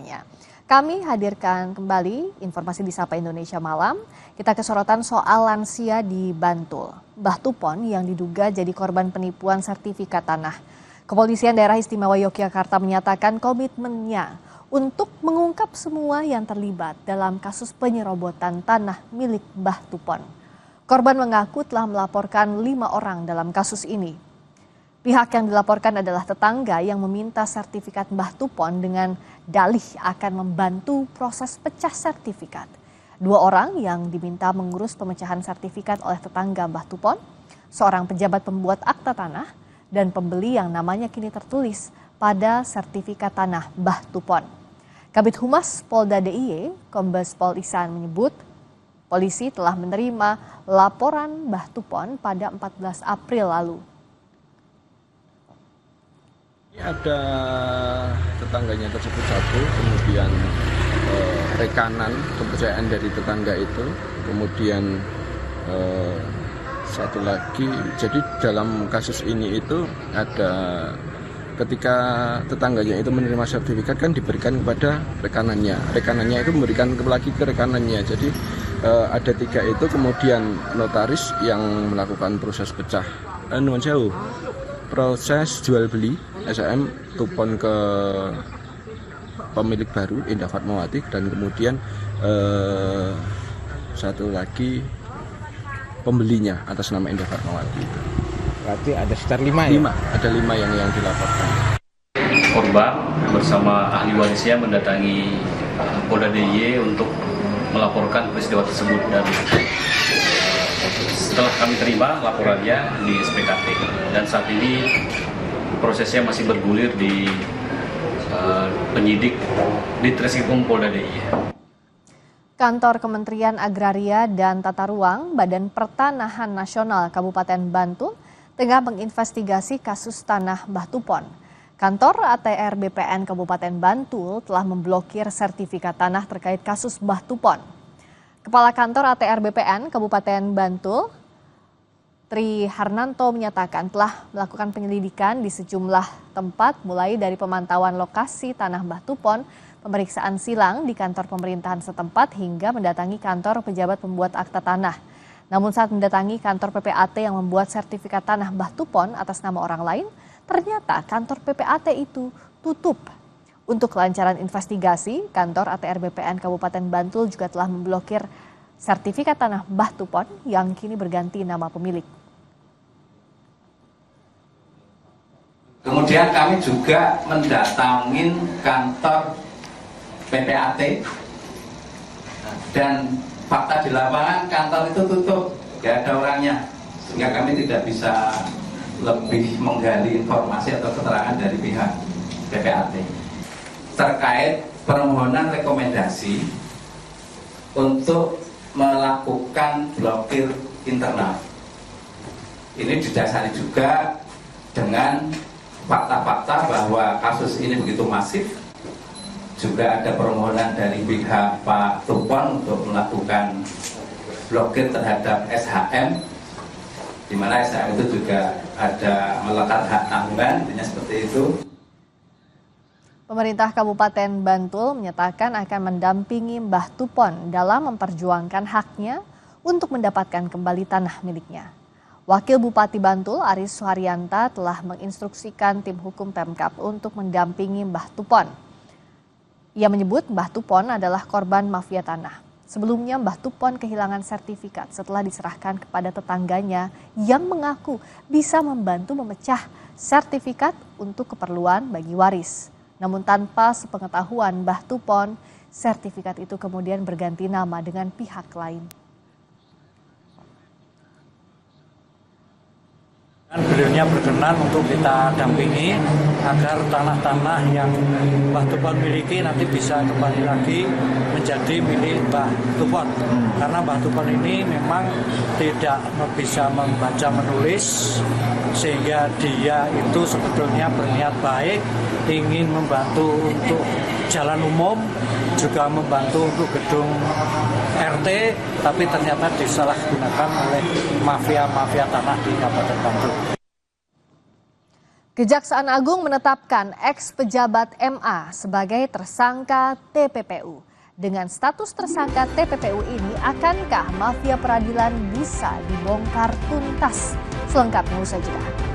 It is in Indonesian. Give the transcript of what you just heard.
semuanya. Kami hadirkan kembali informasi di Sapa Indonesia Malam. Kita ke sorotan soal lansia di Bantul. Mbah Tupon yang diduga jadi korban penipuan sertifikat tanah. Kepolisian Daerah Istimewa Yogyakarta menyatakan komitmennya untuk mengungkap semua yang terlibat dalam kasus penyerobotan tanah milik Mbah Tupon. Korban mengaku telah melaporkan 5 orang dalam kasus ini. Pihak yang dilaporkan adalah tetangga yang meminta sertifikat Mbah Tupon dengan dalih akan membantu proses pecah sertifikat. 2 orang yang diminta mengurus pemecahan sertifikat oleh tetangga Mbah Tupon, seorang pejabat pembuat akta tanah, dan pembeli yang namanya kini tertulis pada sertifikat tanah Mbah Tupon. Kabid Humas Polda DIY, Kombes Pol Ihsan menyebut, polisi telah menerima laporan Mbah Tupon pada 14 April lalu. Ada tetangganya tersebut satu, kemudian rekanan kepercayaan dari tetangga itu, kemudian satu lagi. Jadi dalam kasus ini itu ada ketika tetangganya itu menerima sertifikat kan diberikan kepada rekanannya. Rekanannya itu memberikan lagi ke rekanannya. Jadi ada 3 itu, kemudian notaris yang melakukan proses pecah proses jual beli SHM Tupon ke pemilik baru Indah Fatmawati, dan kemudian satu lagi pembelinya atas nama Indah Fatmawati. Berarti ada sekitar 5 ya? Ada 5 yang dilaporkan. Korban bersama ahli warisnya mendatangi Polda DIY untuk melaporkan peristiwa tersebut, dan setelah kami terima laporannya di SPKT, dan saat ini prosesnya masih bergulir di penyidik di Treskrimum Polda DIY. Kantor Kementerian Agraria dan Tata Ruang Badan Pertanahan Nasional Kabupaten Bantul tengah menginvestigasi kasus tanah Mbah Tupon. Kantor ATR BPN Kabupaten Bantul telah memblokir sertifikat tanah terkait kasus Mbah Tupon. Kepala Kantor ATR BPN Kabupaten Bantul, Tri Harnanto, menyatakan telah melakukan penyelidikan di sejumlah tempat, mulai dari pemantauan lokasi tanah Mbah Tupon, pemeriksaan silang di kantor pemerintahan setempat, hingga mendatangi kantor pejabat pembuat akta tanah. Namun saat mendatangi kantor PPAT yang membuat sertifikat tanah Mbah Tupon atas nama orang lain, ternyata kantor PPAT itu tutup. Untuk kelancaran investigasi, kantor ATR BPN Kabupaten Bantul juga telah memblokir sertifikat tanah Mbah Tupon yang kini berganti nama pemilik. Kemudian kami juga mendatangin kantor PPAT, dan fakta di lapangan kantor itu tutup, tidak ada orangnya, sehingga kami tidak bisa lebih menggali informasi atau keterangan dari pihak PPAT terkait permohonan rekomendasi untuk melakukan blokir internal. Ini didasari juga dengan fakta-fakta bahwa kasus ini begitu masif. Juga ada permohonan dari pihak Pak Tupon untuk melakukan blokir terhadap SHM, di mana SHM itu juga ada melekat hak tanggungan, intinya seperti itu. Pemerintah Kabupaten Bantul menyatakan akan mendampingi Mbah Tupon dalam memperjuangkan haknya untuk mendapatkan kembali tanah miliknya. Wakil Bupati Bantul, Aris Suharyanta, telah menginstruksikan tim hukum Pemkab untuk mendampingi Mbah Tupon. Ia menyebut Mbah Tupon adalah korban mafia tanah. Sebelumnya Mbah Tupon kehilangan sertifikat setelah diserahkan kepada tetangganya yang mengaku bisa membantu memecah sertifikat untuk keperluan bagi waris. Namun tanpa sepengetahuan Mbah Tupon, sertifikat itu kemudian berganti nama dengan pihak lain. Beliaunya berkenan untuk kita dampingi agar tanah-tanah yang Mbah Tupon miliki nanti bisa kembali lagi menjadi milik Mbah Tupon. Karena Mbah Tupon ini memang tidak bisa membaca menulis, sehingga dia itu sebetulnya berniat baik, ingin membantu untuk jalan umum, juga membantu untuk gedung RT, tapi ternyata disalahgunakan oleh mafia-mafia tanah di Kabupaten Bantul. Kejaksaan Agung menetapkan ex-pejabat MA sebagai tersangka TPPU. Dengan status tersangka TPPU ini, akankah mafia peradilan bisa dibongkar tuntas? Selengkapnya usai jeda.